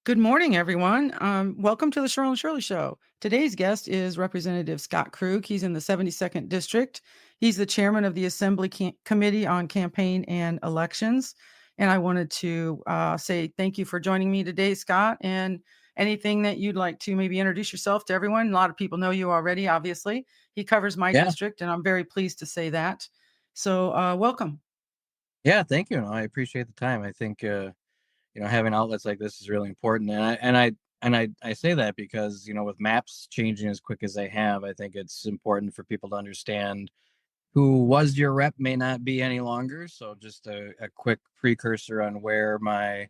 Good morning, everyone. Welcome to the Cheryl and Shirley Show. Today's guest is Representative Scott Krug. He's in the 72nd District. He's the chairman of the Assembly Committee on Campaign and Elections. And I wanted to say thank you for joining me today, Scott. And anything that you'd like to maybe introduce yourself to everyone. A lot of people know you already, obviously. He covers my Yeah. district, and I'm very pleased to say that. So, welcome. Yeah, thank you. No, I appreciate the time. I think having outlets like this is really important. And I say that because, with maps changing as quick as they have, I think it's important for people to understand who was your rep may not be any longer. So just a quick precursor on where my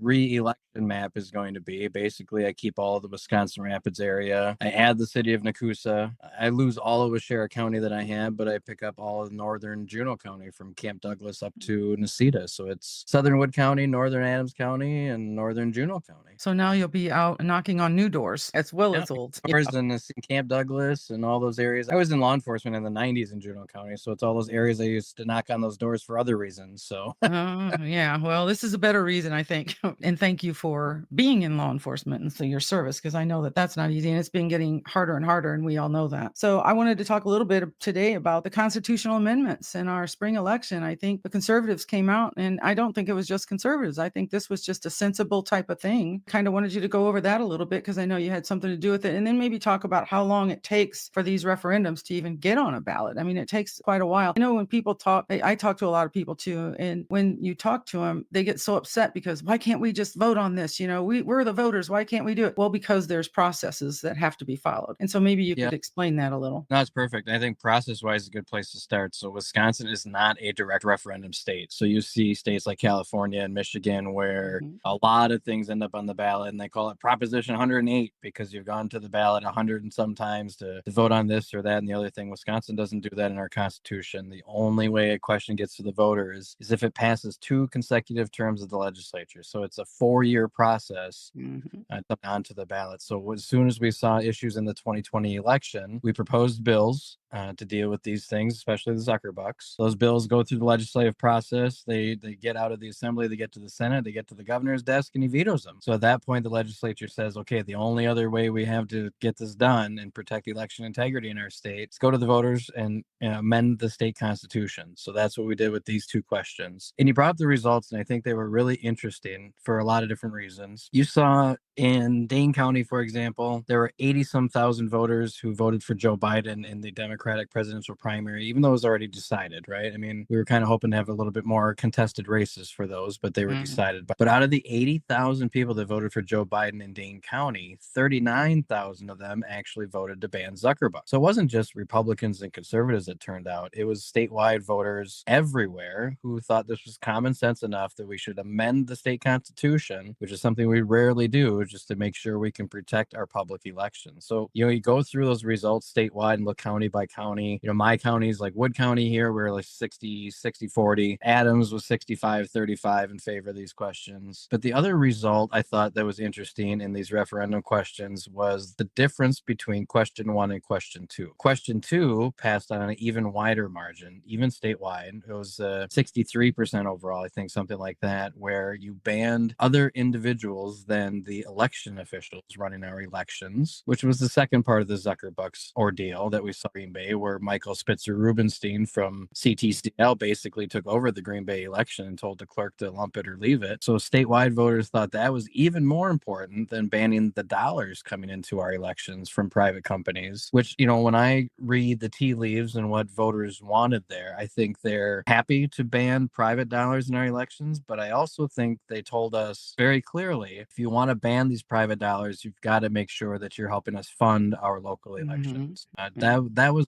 re-election map is going to be. Basically, I keep all of the Wisconsin Rapids area. I add the city of Nakusa. I lose all of Washera County that I have, but I pick up all of northern Juneau County from Camp Douglas up to Necedah. So it's southern Wood County, northern Adams County, and northern Juneau County. So now you'll be out knocking on new doors as well Yeah, as old. doors in Camp Douglas and all those areas. I was in law enforcement in the 90s in Juneau County, so it's all those areas I used to knock on those doors for other reasons. So Yeah. Well, this is a better reason, I think. And thank you for being in law enforcement and so your service, because I know that that's not easy and it's been getting harder and harder. And we all know that. So I wanted to talk a little bit today about the constitutional amendments in our spring election. I think the conservatives came out, and I don't think it was just conservatives. I think this was just a sensible type of thing. Kind of wanted you to go over that a little bit because I know you had something to do with it. And then maybe talk about how long it takes for these referendums to even get on a ballot. I mean, it takes quite a while. I know when people talk, I talk to a lot of people too. And when you talk to them, they get so upset because why can't we just vote on this? We're the voters. Why can't we do it? Well, because there's processes that have to be followed. And so maybe you yeah. could explain that a little. No, it's perfect. I think process-wise is a good place to start. So Wisconsin is not a direct referendum state. So you see states like California and Michigan where Mhm. a lot of things end up on the ballot, and they call it Proposition 108 because you've gone to the ballot 100 and sometimes to vote on this or that and the other thing. Wisconsin doesn't do that in our Constitution. The only way a question gets to the voter is if it passes 2 consecutive terms of the legislature. So it's a 4-year process Mhm. onto the ballot. So as soon as we saw issues in the 2020 election, we proposed bills to deal with these things, especially the Zuckerbucks. Those bills go through the legislative process. They get out of the assembly, they get to the Senate, they get to the governor's desk, and he vetoes them. So at that point, the legislature says, okay, the only other way we have to get this done and protect election integrity in our state is go to the voters and amend the state constitution. So that's what we did with these 2 questions. And you brought up the results, and I think they were really interesting for a lot of different reasons. You saw in Dane County, for example, there were 80 some thousand voters who voted for Joe Biden in the Democratic presidential primary, even though it was already decided, right? I mean, we were kind of hoping to have a little bit more contested races for those, but they were Mhm. decided. But out of the 80,000 people that voted for Joe Biden in Dane County, 39,000 of them actually voted to ban Zuckerbuck. So it wasn't just Republicans and conservatives that turned out, it was statewide voters everywhere who thought this was common sense enough that we should amend the state constitution, which is something we rarely do, just to make sure we can protect our public elections. So, you go through those results statewide and look county by county. My counties like Wood County here, we're like 60-40. Adams was 65-35 in favor of these questions. But the other result I thought that was interesting in these referendum questions was the difference between question 1 and question 2. Question 2 passed on an even wider margin, even statewide. It was 63% overall, I think, something like that, where you banned other individuals than the election officials running our elections, which was the second part of the Zuckerbucks ordeal that we saw in Green Bay, where Michael Spitzer Rubenstein from CTCL basically took over the Green Bay election and told the clerk to lump it or leave it. So statewide voters thought that was even more important than banning the dollars coming into our elections from private companies, which, when I read the tea leaves and what voters wanted there, I think they're happy to ban private dollars in our elections, but I also think they told us very clearly, if you want to ban these private dollars, you've got to make sure that you're helping us fund our local Mhm. elections.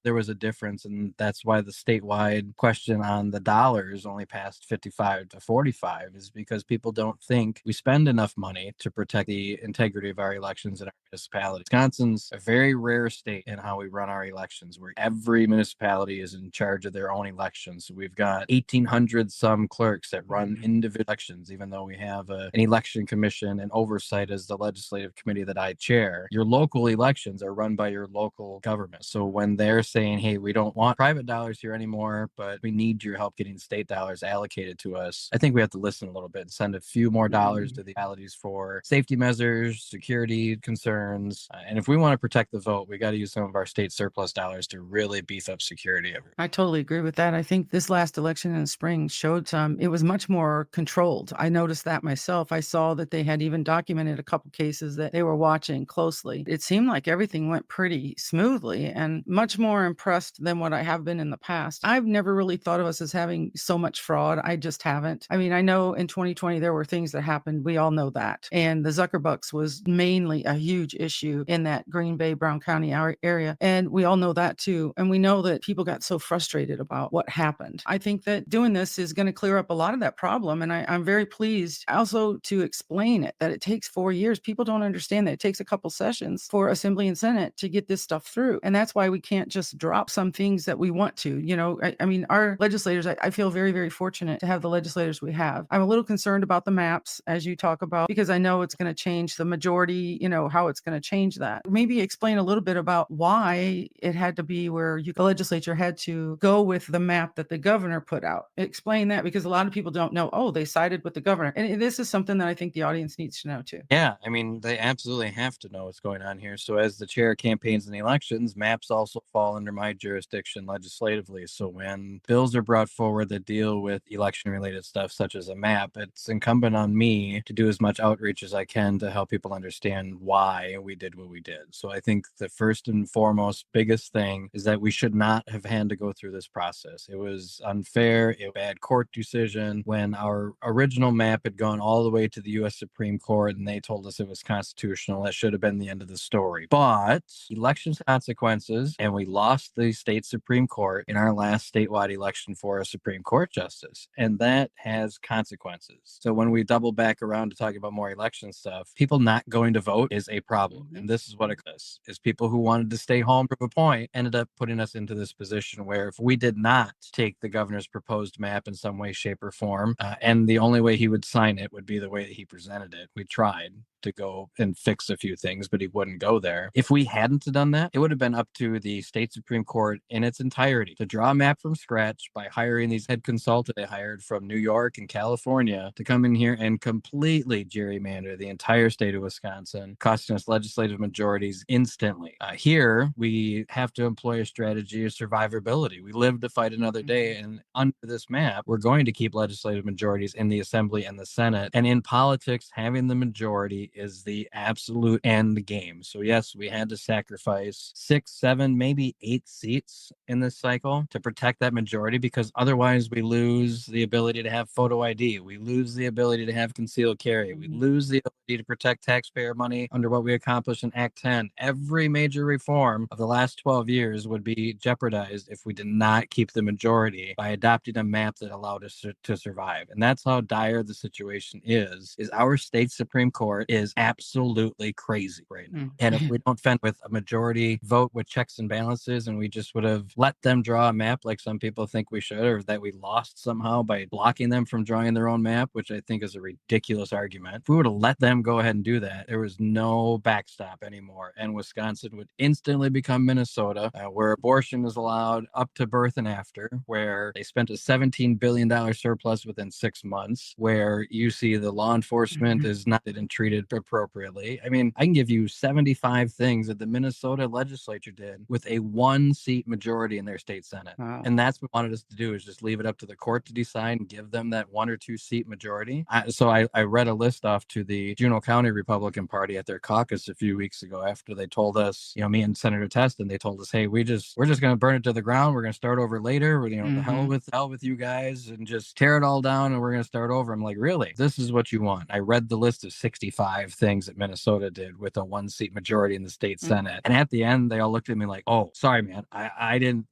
There was a difference, and that's why the statewide question on the dollars only passed 55-45, is because people don't think we spend enough money to protect the integrity of our elections in our municipality. Wisconsin's a very rare state in how we run our elections, where every municipality is in charge of their own elections. So we've got 1,800 some clerks that run individual elections, even though we have an election commission and oversight as the legislative committee that I chair, your local elections are run by your local government. So when they're saying, hey, we don't want private dollars here anymore, but we need your help getting state dollars allocated to us, I think we have to listen a little bit and send a few more dollars to the municipalities for safety measures, security concerns. And if we want to protect the vote, we got to use some of our state surplus dollars to really beef up security everywhere. I totally agree with that. I think this last election in the spring showed it was much more controlled. I noticed that myself. I saw that they had even documented a couple cases that they were watching closely. It seemed like everything went pretty smoothly and much more impressed than what I have been in the past. I've never really thought of us as having so much fraud. I just haven't. I mean, I know in 2020 there were things that happened. We all know that. And the Zuckerbucks was mainly a huge issue in that Green Bay, Brown County area. And we all know that too. And we know that people got so frustrated about what happened. I think that doing this is going to clear up a lot of that problem. And I'm very pleased also to explain it, that it takes 4 years. People don't understand that it takes a couple sessions for Assembly and Senate to get this stuff through. And that's why we can't just drop some things that we want to. You know, I mean, our legislators, I feel very, very fortunate to have the legislators we have. I'm a little concerned about the maps, as you talk about, because I know it's going to change the majority, you know, how it's going to change that. Maybe explain a little bit about why it had to be where the legislature had to go with the map that the governor put out. Explain that, because a lot of people don't know, oh, they sided with the governor. And this is something that I think the audience needs to know too. Yeah, I mean, they absolutely have to know what's going on here. So as the chair of campaigns and elections, maps also fall under my jurisdiction legislatively. So when bills are brought forward that deal with election-related stuff, such as a map, it's incumbent on me to do as much outreach as I can to help people understand why we did what we did. So I think the first and foremost biggest thing is that we should not have had to go through this process. It was unfair, a bad court decision. When our original map had gone all the way to the U.S. Supreme Court and they told us it was constitutional, that should have been the end of the story. But elections consequences, and we lost the state Supreme Court in our last statewide election for a Supreme Court justice, and that has consequences. So when we double back around to talking about more election stuff, people not going to vote is a problem. And this is what it is people who wanted to stay home to a point ended up putting us into this position where if we did not take the governor's proposed map in some way, shape, or form, and the only way he would sign it would be the way that he presented it. We tried to go and fix a few things, but he wouldn't go there. If we hadn't done that, it would have been up to the state Supreme Court in its entirety to draw a map from scratch by hiring these head consultants they hired from New York and California to come in here and completely gerrymander the entire state of Wisconsin, costing us legislative majorities instantly. Here, we have to employ a strategy of survivability. We live to fight another day, and under this map, we're going to keep legislative majorities in the Assembly and the Senate. And in politics, having the majority is the absolute end game. So yes, we had to sacrifice 6, 7, maybe 8 seats in this cycle to protect that majority, because otherwise we lose the ability to have photo ID. We lose the ability to have concealed carry. We lose the ability to protect taxpayer money under what we accomplished in Act 10. Every major reform of the last 12 years would be jeopardized if we did not keep the majority by adopting a map that allowed us to survive. And that's how dire the situation is our state Supreme Court is absolutely crazy right now. And if we don't fend with a majority vote with checks and balances, and we just would have let them draw a map like some people think we should, or that we lost somehow by blocking them from drawing their own map, which I think is a ridiculous argument. If we would have let them go ahead and do that, there was no backstop anymore. And Wisconsin would instantly become Minnesota, where abortion is allowed up to birth and after, where they spent a $17 billion surplus within 6 months, where you see the law enforcement is not and treated appropriately. I mean, I can give you 75 things that the Minnesota legislature did with a 1-seat majority in their state Senate. Wow. And that's what wanted us to do, is just leave it up to the court to decide and give them that 1 or 2 seat majority. So I read a list off to the Juneau County Republican Party at their caucus a few weeks ago after they told us, you know, me and Senator Teston, they told us, hey, we're just going to burn it to the ground. We're going to start over later. You know, the hell with you guys, and just tear it all down, and we're going to start over. I'm like, really? This is what you want? I read the list of 65 things that Minnesota did with a 1-seat majority in the state Senate. And at the end, they all looked at me like, oh, sorry, man. I didn't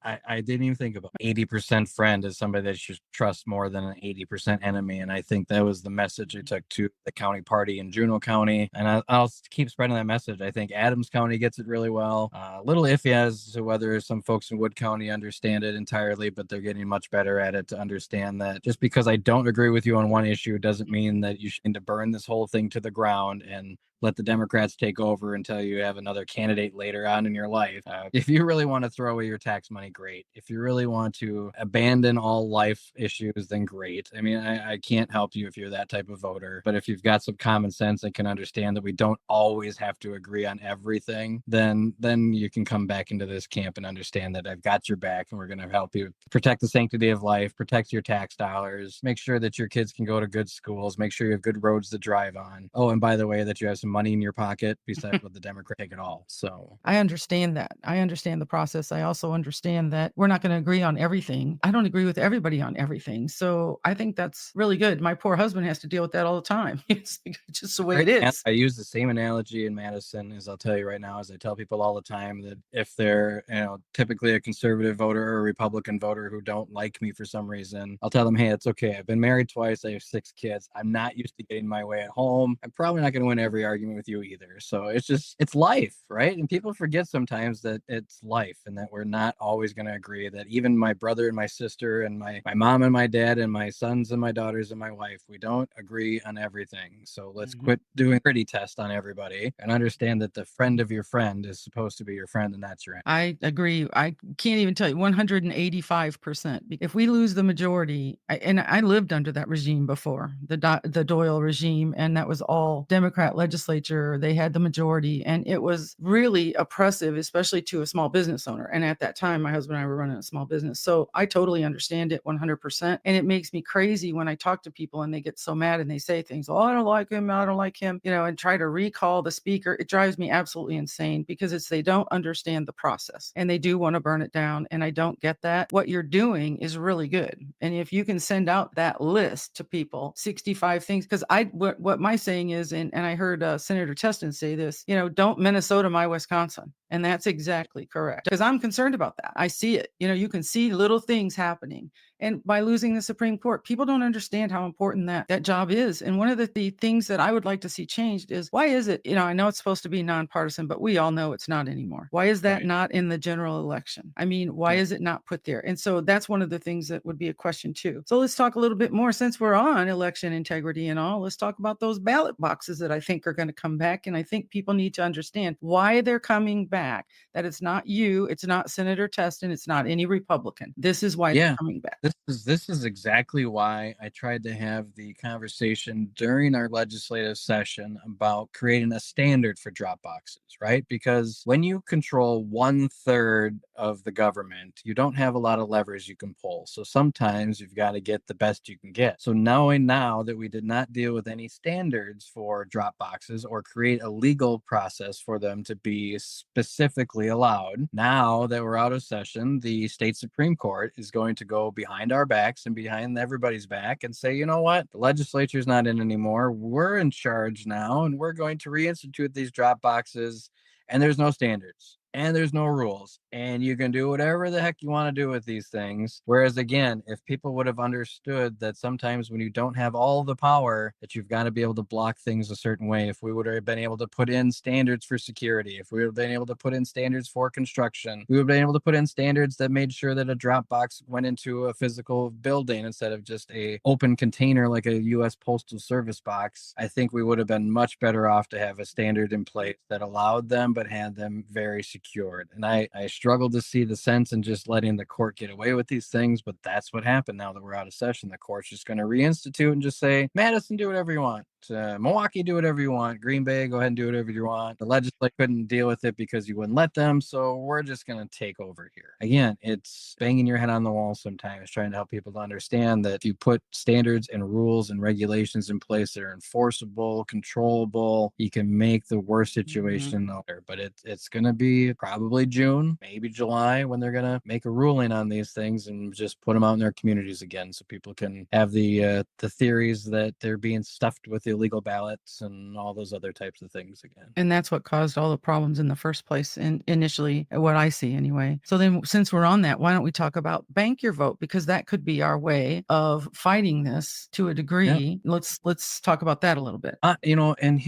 even think about 80% friend as somebody that you should trust more than an 80% enemy. And I think that was the message I took to the county party in Juneau County. And I'll keep spreading that message. I think Adams County gets it really well. A little iffy as to whether some folks in Wood County understand it entirely, but they're getting much better at it to understand that just because I don't agree with you on one issue doesn't mean that you should need to burn this whole thing to the ground and let the Democrats take over until you have another candidate later on in your life. If you really want to throw away your tax money, great. If you really want to abandon all life issues, then great. I mean, I can't help you if you're that type of voter, but if you've got some common sense and can understand that we don't always have to agree on everything, then you can come back into this camp and understand that I've got your back and we're going to help you protect the sanctity of life, protect your tax dollars, make sure that your kids can go to good schools, make sure you have good roads to drive on. Oh, and by the way, that you have some money in your pocket besides what the Democrats take it all. So I understand that. I understand the process. I also understand that we're not going to agree on everything. I don't agree with everybody on everything. So I think that's really good. My poor husband has to deal with that all the time. It's just the way it great. is. I use the same analogy in Madison as I'll tell you right now, as I tell people all the time that if they're, typically a conservative voter or a Republican voter who don't like me for some reason, I'll tell them, hey, it's okay. I've been married twice. I have 6 kids. I'm not used to getting my way at home. I'm probably not going to win every argument with you either. So it's life, right? And people forget sometimes that it's life and that we're not always going to agree, that even my brother and my sister and my mom and my dad and my sons and my daughters and my wife, we don't agree on everything. So let's quit doing pretty test on everybody and understand that the friend of your friend is supposed to be your friend and that's your enemy. I agree. I can't even tell you 185%. If we lose the majority, and I lived under that regime before, the Doyle regime, and that was all Democrat legislature. They had the majority, and it was really oppressive, especially to a small business owner. And at that time, my husband and I were running a small business. So I totally understand it 100%. And it makes me crazy when I talk to people and they get so mad and they say things, oh, I don't like him, I don't like him, and try to recall the speaker. It drives me absolutely insane because they don't understand the process and they do want to burn it down. And I don't get that. What you're doing is really good. And if you can send out that list to people, 65 things, because what my saying is, and I heard Senator Teston say this, don't Minnesota my Wisconsin. And that's exactly correct. Because I'm concerned about that. I see it. You can see little things happening. And by losing the Supreme Court, people don't understand how important that job is. And one of the things that I would like to see changed is, why is it, I know it's supposed to be nonpartisan, but we all know it's not anymore. Why is that Right. not in the general election? I mean, why is it not put there? And so that's one of the things that would be a question too. So let's talk a little bit more, since we're on election integrity and all, let's talk about those ballot boxes that I think are going to come back. And I think people need to understand why they're coming back, that it's not you, it's not Senator Teston, it's not any Republican. This is why they're coming back. This is exactly why I tried to have the conversation during our legislative session about creating a standard for drop boxes, right? Because when you control 1/3 of the government, you don't have a lot of levers you can pull. So sometimes you've got to get the best you can get. So knowing now that we did not deal with any standards for drop boxes or create a legal process for them to be specifically allowed, now that we're out of session, the state Supreme Court is going to go behind our backs and behind everybody's back and say, you know what, the legislature's not in anymore. We're in charge now, and we're going to reinstitute these drop boxes, and there's no standards and there's no rules, and you can do whatever the heck you want to do with these things. Whereas again, if people would have understood that sometimes when you don't have all the power, that you've got to be able to block things a certain way, if we would have been able to put in standards for security, if we would have been able to put in standards for construction, we would have been able to put in standards that made sure that a drop box went into a physical building instead of just a open container like a U.S. Postal Service box, I think we would have been much better off to have a standard in place that allowed them but had them very secured. And I struggle to see the sense in just letting the court get away with these things, but that's what happened. Now that we're out of session, the court's just going to reinstitute and just say, Madison, do whatever you want. Milwaukee, do whatever you want. Green Bay, go ahead and do whatever you want. The legislature couldn't deal with it because you wouldn't let them, so we're just going to take over here. Again, it's banging your head on the wall sometimes, trying to help people to understand that if you put standards and rules and regulations in place that are enforceable, controllable, you can make the worst situation better. But it's going to be probably June, maybe July, when they're going to make a ruling on these things and just put them out in their communities again, so people can have the theories that they're being stuffed with illegal ballots and all those other types of things again. And that's what caused all the problems in the first place, and initially, what I see anyway. So then, since we're on that, why don't we talk about bank your vote, because that could be our way of fighting this to a degree. Yeah. Let's talk about that a little bit. And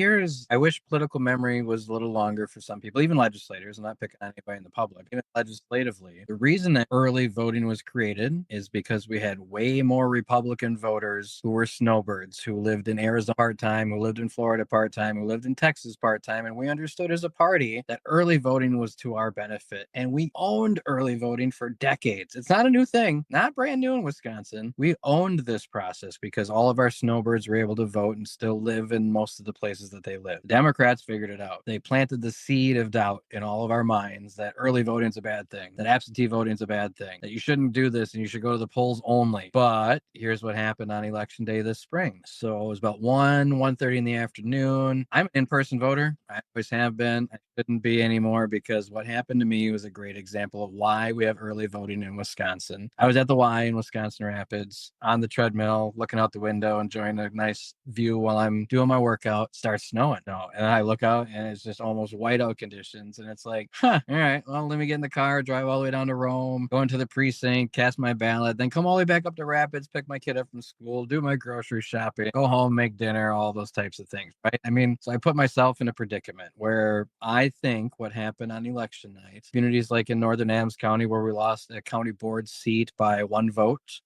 I wish political memory was a little longer for some people, even legislators. I'm not picking on anybody in the public. Even legislatively, the reason that early voting was created is because we had way more Republican voters who were snowbirds who lived in Arizona, part-time, who lived in Florida part-time, who lived in Texas part-time, and we understood as a party that early voting was to our benefit. And we owned early voting for decades. It's not a new thing, not brand new in Wisconsin. We owned this process because all of our snowbirds were able to vote and still live in most of the places that they live. The Democrats figured it out. They planted the seed of doubt in all of our minds that early voting is a bad thing, that absentee voting is a bad thing, that you shouldn't do this and you should go to the polls only. But here's what happened on election day this spring. So it was about 1:30 in the afternoon. I'm an in-person voter. I always have been. I shouldn't be anymore because what happened to me was a great example of why we have early voting in Wisconsin. I was at the Y in Wisconsin Rapids on the treadmill, looking out the window, enjoying a nice view while I'm doing my workout. Starts snowing. No, and I look out and it's just almost whiteout conditions. And it's like, all right, well, let me get in the car, drive all the way down to Rome, go into the precinct, cast my ballot, then come all the way back up to Rapids, pick my kid up from school, do my grocery shopping, go home, make dinner, all those types of things, right? I mean, so I put myself in a predicament where I think what happened on election night, communities like in Northern Adams County, where we lost a county board seat by 1 vote,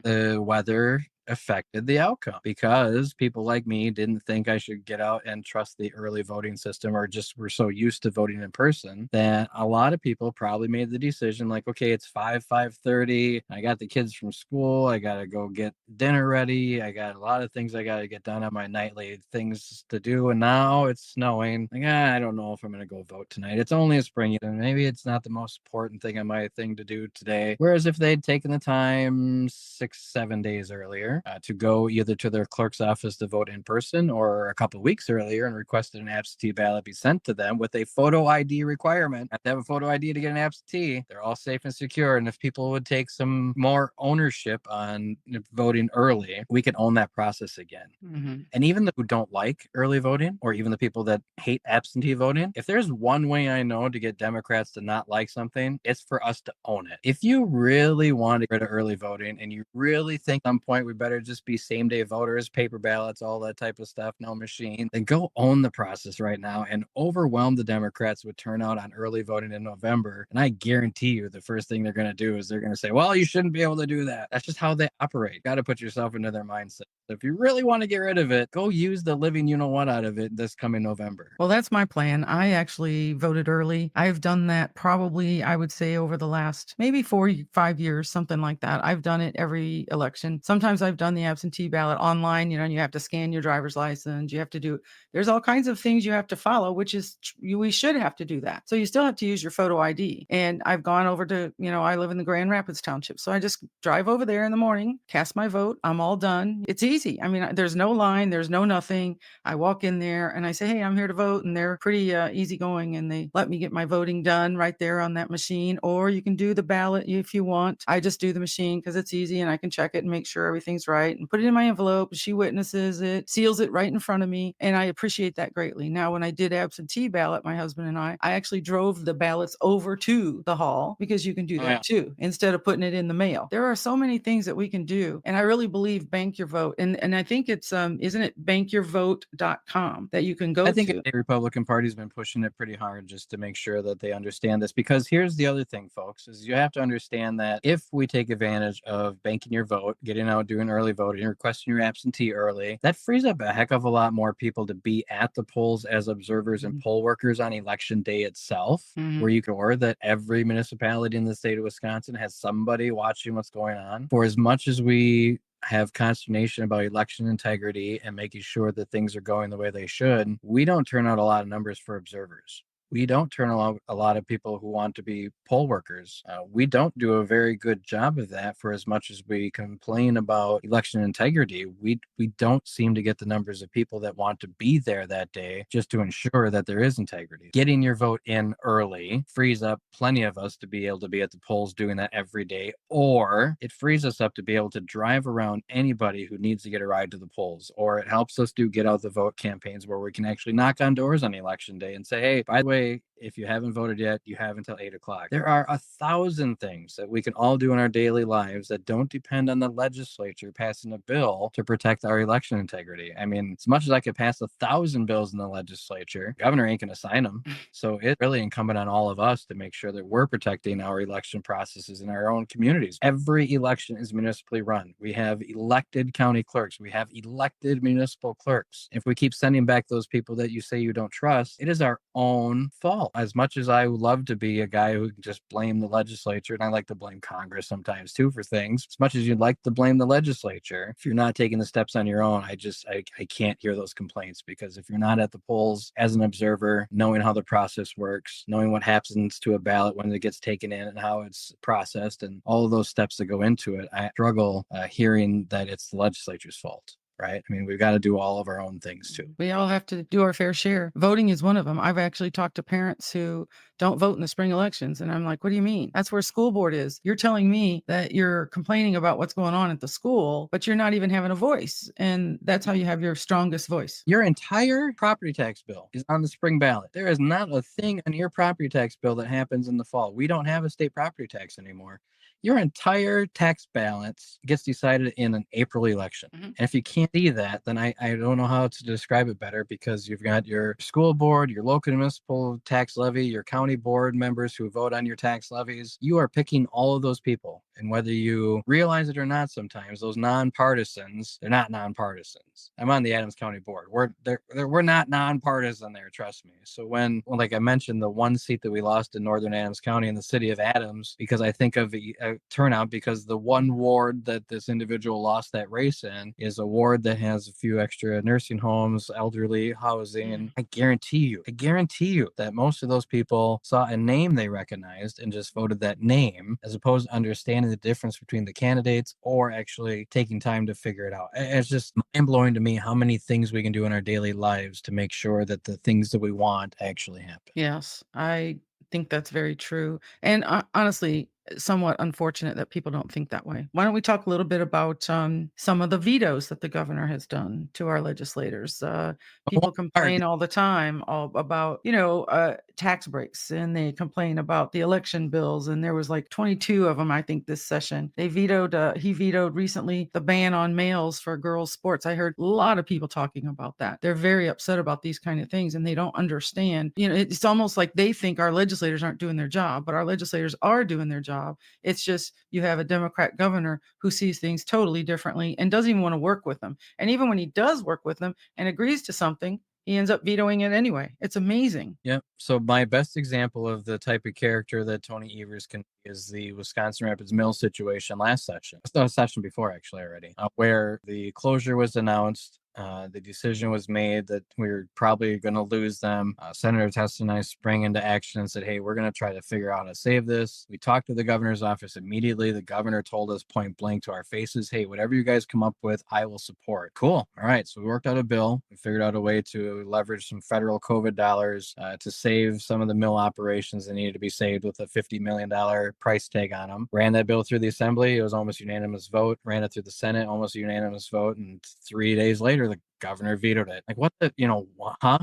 the weather affected the outcome because people like me didn't think I should get out and trust the early voting system, or just were so used to voting in person that a lot of people probably made the decision like, okay, it's 5:30. I got the kids from school. I got to go get dinner ready. I got a lot of things I got to get done on my nightly things to do. And now it's snowing. Like, I don't know if I'm going to go vote tonight. It's only a spring and maybe it's not the most important thing on my thing to do today. Whereas if they'd taken the time 6-7 days earlier, to go either to their clerk's office to vote in person or a couple of weeks earlier and requested an absentee ballot be sent to them with a photo ID requirement. Have to have a photo ID to get an absentee. They're all safe and secure. And if people would take some more ownership on voting early, we could own that process again. And even the who don't like early voting, or even the people that hate absentee voting, if there's one way I know to get Democrats to not like something, it's for us to own it. If you really want to get rid of early voting and you really think at some point we better just be same day voters, paper ballots, all that type of stuff, no machine, then go own the process right now and overwhelm the Democrats with turnout on early voting in November. And I guarantee you the first thing they're going to do is they're going to say, well, you shouldn't be able to do that. That's just how they operate. Got to put yourself into their mindset. If you really want to get rid of it, go use the living you know what out of it this coming November. Well, that's my plan. I actually voted early. I've done that probably, I would say, over the last maybe 4-5 years, something like that. I've done it every election. Sometimes I've done the absentee ballot online, and you have to scan your driver's license. You have to do, there's all kinds of things you have to follow, which is, we should have to do that. So you still have to use your photo ID. And I've gone over to, I live in the Grand Rapids Township. So I just drive over there in the morning, cast my vote. I'm all done. It's easy. I mean, there's no line, there's no nothing. I walk in there and I say, hey, I'm here to vote. And they're pretty easygoing, and they let me get my voting done right there on that machine. Or you can do the ballot if you want. I just do the machine because it's easy and I can check it and make sure everything's right and put it in my envelope. She witnesses it, seals it right in front of me. And I appreciate that greatly. Now, when I did absentee ballot, my husband and I actually drove the ballots over to the hall, because you can do that too, instead of putting it in the mail. There are so many things that we can do. And I really believe bank your vote. And I think it's, isn't it bankyourvote.com that you can go to? I think the Republican Party's been pushing it pretty hard just to make sure that they understand this, because here's the other thing, folks, is you have to understand that if we take advantage of banking your vote, getting out, doing early voting, requesting your absentee early, that frees up a heck of a lot more people to be at the polls as observers and poll workers on election day itself, where you can, or that every municipality in the state of Wisconsin has somebody watching what's going on. For as much as we have consternation about election integrity and making sure that things are going the way they should, we don't turn out a lot of numbers for observers. We don't turn out a lot of people who want to be poll workers. We don't do a very good job of that. For as much as we complain about election integrity, we don't seem to get the numbers of people that want to be there that day just to ensure that there is integrity. Getting your vote in early frees up plenty of us to be able to be at the polls doing that every day, or it frees us up to be able to drive around anybody who needs to get a ride to the polls, or it helps us do get out the vote campaigns where we can actually knock on doors on election day and say, hey, by the way, way, if you haven't voted yet, you have until 8 o'clock. There are 1,000 things that we can all do in our daily lives that don't depend on the legislature passing a bill to protect our election integrity. I mean, as much as I could pass 1,000 bills in the legislature, governor ain't going to sign them. So it's really incumbent on all of us to make sure that we're protecting our election processes in our own communities. Every election is municipally run. We have elected county clerks. We have elected municipal clerks. If we keep sending back those people that you say you don't trust, it is our own fault. As much as I would love to be a guy who can just blame the legislature, and I like to blame Congress sometimes too for things, as much as you'd like to blame the legislature, if you're not taking the steps on your own, I can't hear those complaints, because if you're not at the polls as an observer, knowing how the process works, knowing what happens to a ballot when it gets taken in and how it's processed and all of those steps that go into it, I struggle hearing that it's the legislature's fault. Right? I mean, we've got to do all of our own things too. We all have to do our fair share. Voting is one of them. I've actually talked to parents who don't vote in the spring elections. And I'm like, what do you mean? That's where school board is. You're telling me that you're complaining about what's going on at the school, but you're not even having a voice. And that's how you have your strongest voice. Your entire property tax bill is on the spring ballot. There is not a thing on your property tax bill that happens in the fall. We don't have a state property tax anymore. Your entire tax balance gets decided in an April election. And if you can't see that, then I don't know how to describe it better, because you've got your school board, your local municipal tax levy, your county board members who vote on your tax levies. You are picking all of those people. And whether you realize it or not, sometimes those nonpartisans, they're not nonpartisans. I'm on the Adams County board. We're not nonpartisan there, trust me. So when, like I mentioned, the one seat that we lost in Northern Adams County in the city of Adams, because I think of the turnout, because the one ward that this individual lost that race in is a ward that has a few extra nursing homes, elderly housing. I guarantee you that most of those people saw a name they recognized and just voted that name, as opposed to understanding the difference between the candidates or actually taking time to figure it out. It's just mind-blowing to me how many things we can do in our daily lives to make sure that the things that we want actually happen. Yes, I think that's very true. And honestly, somewhat unfortunate that people don't think that way. Why don't we talk a little bit about some of the vetoes that the governor has done to our legislators? People complain all the time about, tax breaks, and they complain about the election bills. And there was like 22 of them, I think, this session. He vetoed recently the ban on males for girls' sports. I heard a lot of people talking about that. They're very upset about these kind of things, and they don't understand. It's almost like they think our legislators aren't doing their job, but our legislators are doing their job. It's just you have a Democrat governor who sees things totally differently and doesn't even want to work with them. And even when he does work with them and agrees to something, he ends up vetoing it anyway. It's amazing. Yeah. So my best example of the type of character that Tony Evers can be is the Wisconsin Rapids Mill situation last session. It's not a session before, actually, already, where the closure was announced. The decision was made that we were probably going to lose them. Senator Test and I sprang into action and said, hey, we're going to try to figure out how to save this. We talked to the governor's office immediately. The governor told us point blank to our faces, hey, whatever you guys come up with, I will support. Cool. All right. So we worked out a bill. We figured out a way to leverage some federal COVID dollars to save some of the mill operations that needed to be saved with a $50 million price tag on them. Ran that bill through the assembly. It was almost unanimous vote. Ran it through the Senate, almost a unanimous vote. And 3 days later, the governor vetoed it. Like, what the, huh?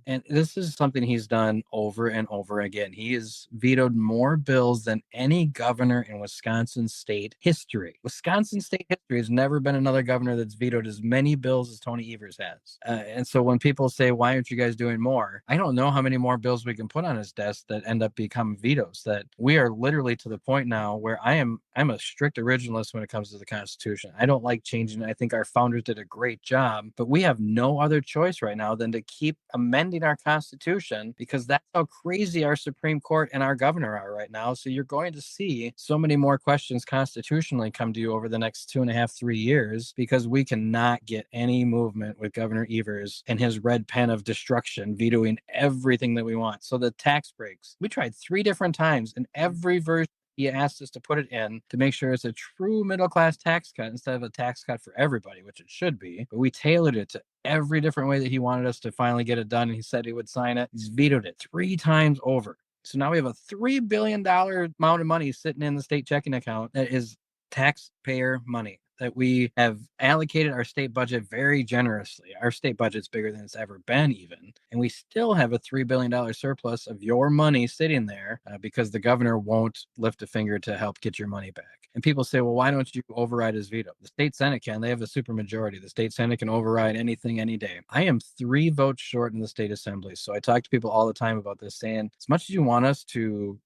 And this is something he's done over and over again. He has vetoed more bills than any governor in Wisconsin state history. Wisconsin state history has never been another governor that's vetoed as many bills as Tony Evers has. And so when people say, why aren't you guys doing more? I don't know how many more bills we can put on his desk that end up becoming vetoes. That we are literally to the point now where I'm a strict originalist when it comes to the Constitution. I don't like changing it. I think our founders did a great job, but we have no other choice right now than to keep amending our Constitution, because that's how crazy our Supreme Court and our governor are right now. So you're going to see so many more questions constitutionally come to you over the next 2.5, 3 years, because we cannot get any movement with Governor Evers and his red pen of destruction vetoing everything that we want. So the tax breaks, we tried 3 different times, and every version he asked us to put it in to make sure it's a true middle-class tax cut instead of a tax cut for everybody, which it should be. But we tailored it to every different way that he wanted us to finally get it done. And he said he would sign it. He's vetoed it 3 times over. So now we have a $3 billion amount of money sitting in the state checking account that is taxpayer money that we have allocated our state budget very generously. Our state budget's bigger than it's ever been, even. And we still have a $3 billion surplus of your money sitting there because the governor won't lift a finger to help get your money back. And people say, well, why don't you override his veto? The state Senate can. They have a supermajority. The state Senate can override anything any day. I am 3 votes short in the state assembly. So I talk to people all the time about this, saying, as much as you want us to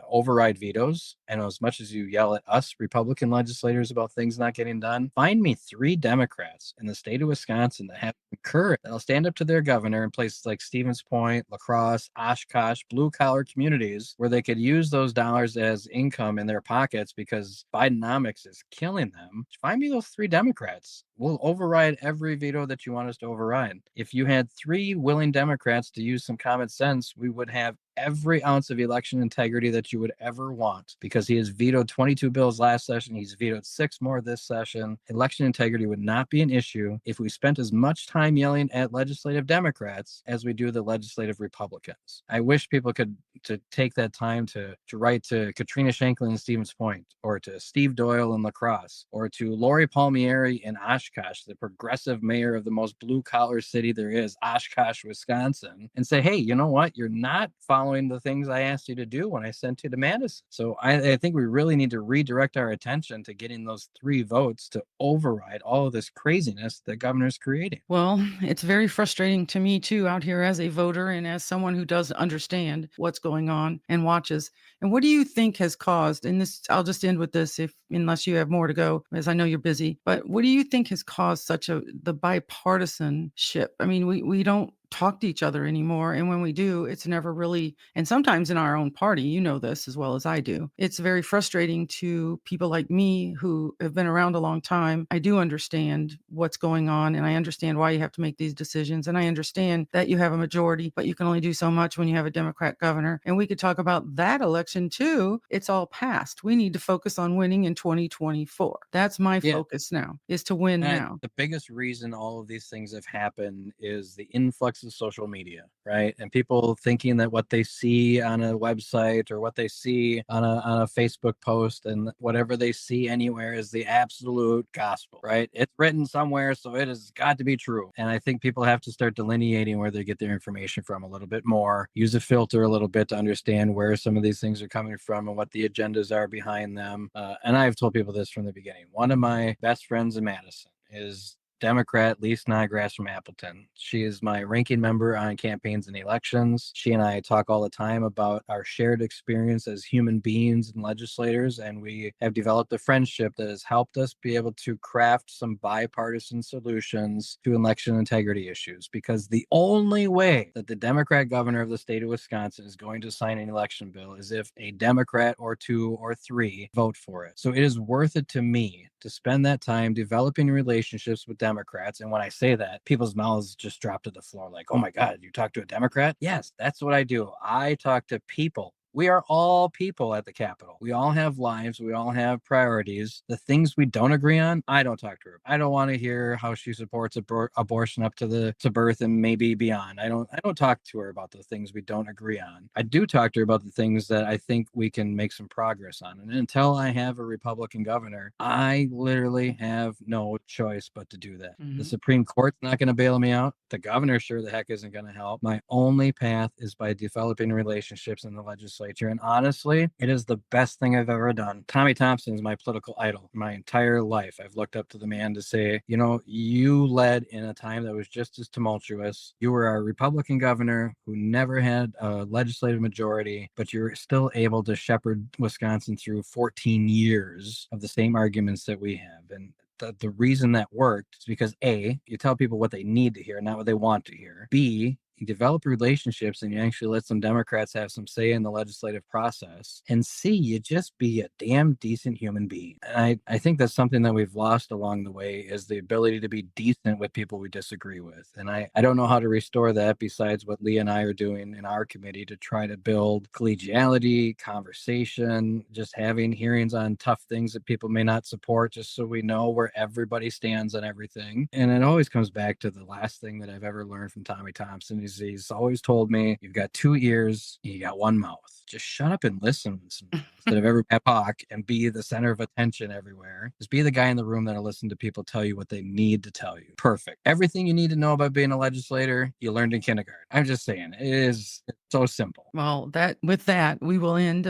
override vetoes, and as much as you yell at us Republican legislators about things not getting done, find me 3 Democrats in the state of Wisconsin that have courage, that'll stand up to their governor in places like Stevens Point, La Crosse, Oshkosh, blue collar communities where they could use those dollars as income in their pockets because Bidenomics is killing them. Find me those 3 Democrats. We'll override every veto that you want us to override. If you had 3 willing Democrats to use some common sense, we would have every ounce of election integrity that you would ever want, because he has vetoed 22 bills last session. He's vetoed 6 more this session. Election integrity would not be an issue if we spent as much time yelling at legislative Democrats as we do the legislative Republicans. I wish people could to take that time to write to Katrina Shanklin in Stevens Point, or to Steve Doyle in La Crosse, or to Lori Palmieri in Oshkosh, the progressive mayor of the most blue collar city there is, Oshkosh, Wisconsin, and say, hey, you know what? You're not following the things I asked you to do when I sent you to Madison. So I think we really need to redirect our attention to getting those 3 votes to override all of this craziness that governor's creating. Well, it's very frustrating to me too, out here as a voter and as someone who does understand what's going on and watches. And what do you think has caused, and this, I'll just end with this, if unless you have more to go, as I know you're busy, but what do you think has caused the bipartisanship? I mean, we don't talk to each other anymore. And when we do, it's never really, and sometimes in our own party, you know this as well as I do, it's very frustrating to people like me who have been around a long time. I do understand what's going on, and I understand why you have to make these decisions. And I understand that you have a majority, but you can only do so much when you have a Democrat governor. And we could talk about that election too. It's all past. We need to focus on winning in 2024. That's my focus now, is to win now. The biggest reason all of these things have happened is the influx of social media, right? And people thinking that what they see on a website or what they see on a Facebook post and whatever they see anywhere is the absolute gospel, right? It's written somewhere, so it has got to be true. And I think people have to start delineating where they get their information from a little bit more, use a filter a little bit to understand where some of these things are coming from and what the agendas are behind them. And I've told people this from the beginning. One of my best friends in Madison is Democrat Lise Snodgrass from Appleton. She is my ranking member on campaigns and elections. She and I talk all the time about our shared experience as human beings and legislators, and we have developed a friendship that has helped us be able to craft some bipartisan solutions to election integrity issues, because the only way that the Democrat governor of the state of Wisconsin is going to sign an election bill is if a Democrat or 2 or 3 vote for it. So it is worth it to me to spend that time developing relationships with Democrats. And when I say that, people's mouths just drop to the floor like, oh my God, you talk to a Democrat? Yes, that's what I do. I talk to people. We are all people at the Capitol. We all have lives. We all have priorities. The things we don't agree on, I don't talk to her. I don't want to hear how she supports abortion up to birth and maybe beyond. I don't talk to her about the things we don't agree on. I do talk to her about the things that I think we can make some progress on. And until I have a Republican governor, I literally have no choice but to do that. Mhm. The Supreme Court's not going to bail me out. The governor sure the heck isn't going to help. My only path is by developing relationships in the legislature. And honestly, it is the best thing I've ever done. Tommy Thompson is my political idol. My entire life, I've looked up to the man to say, you know, you led in a time that was just as tumultuous. You were a Republican governor who never had a legislative majority, but you're still able to shepherd Wisconsin through 14 years of the same arguments that we have. And the reason that worked is because A, you tell people what they need to hear, not what they want to hear. B, you develop relationships and you actually let some Democrats have some say in the legislative process. And C, you just be a damn decent human being. And I think that's something that we've lost along the way, is the ability to be decent with people we disagree with. And I don't know how to restore that besides what Lee and I are doing in our committee to try to build collegiality, conversation, just having hearings on tough things that people may not support, just so we know where everybody stands on everything. And it always comes back to the last thing that I've ever learned from Tommy Thompson. He's always told me, you've got 2 ears, you got one mouth. Just shut up and listen instead of every talk and be the center of attention everywhere. Just be the guy in the room that'll listen to people tell you what they need to tell you. Perfect. Everything you need to know about being a legislator, you learned in kindergarten. I'm just saying, it's so simple. Well, with that, we will end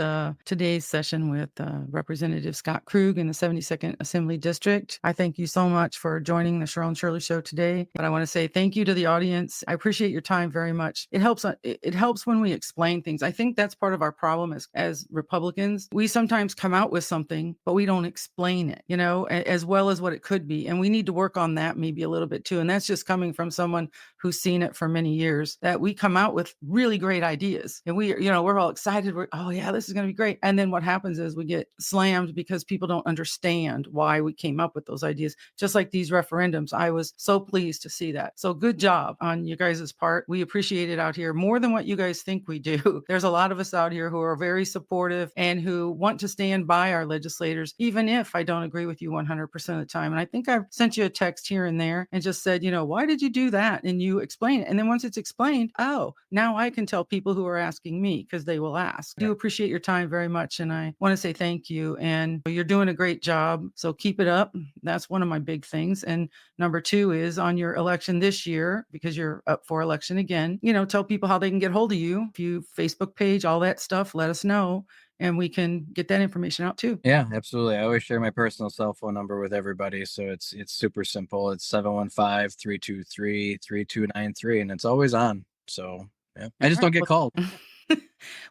today's session with Representative Scott Krug in the 72nd Assembly District. I thank you so much for joining the Cheryl and Shirley Show today. But I want to say thank you to the audience. I appreciate your time very much. It helps. It helps when we explain things. I think that's part of our problem as Republicans. We sometimes come out with something, but we don't explain it, as well as what it could be. And we need to work on that maybe a little bit too. And that's just coming from someone who's seen it for many years, that we come out with really great ideas and we're all excited. Oh yeah, this is going to be great. And then what happens is we get slammed because people don't understand why we came up with those ideas. Just like these referendums, I was so pleased to see that. So good job on you guys' part. We appreciate it out here more than what you guys think we do. There's a lot of us out here who are very supportive and who want to stand by our legislators, even if I don't agree with you 100% of the time. And I think I've sent you a text here and there and just said, why did you do that? And you explain it. And then once it's explained, oh, now I can tell people who are asking me because they will ask. I do appreciate your time very much. And I want to say thank you. And you're doing a great job. So keep it up. That's one of my big things. And number two is on your election this year, because you're up for election again, tell people how they can get hold of you. If you Facebook page, all that stuff, let us know. And we can get that information out too. Yeah, absolutely. I always share my personal cell phone number with everybody. So it's super simple. It's 715-323-3293, and it's always on. So yeah, I just don't get called.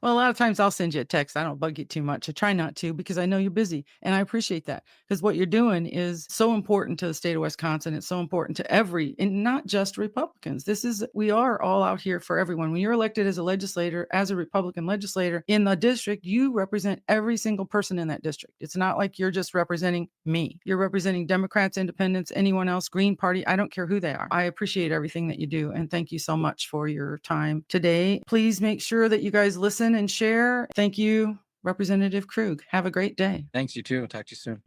Well, a lot of times I'll send you a text. I don't bug you too much. I try not to because I know you're busy, and I appreciate that because what you're doing is so important to the state of Wisconsin. It's so important to and not just Republicans. We are all out here for everyone. When you're elected as a legislator, as a Republican legislator in the district, you represent every single person in that district. It's not like you're just representing me. You're representing Democrats, independents, anyone else, Green Party. I don't care who they are. I appreciate everything that you do, and thank you so much for your time today. Please make sure that you guys listen and share. Thank you, Representative Krug. Have a great day. Thanks, you too. Talk to you soon.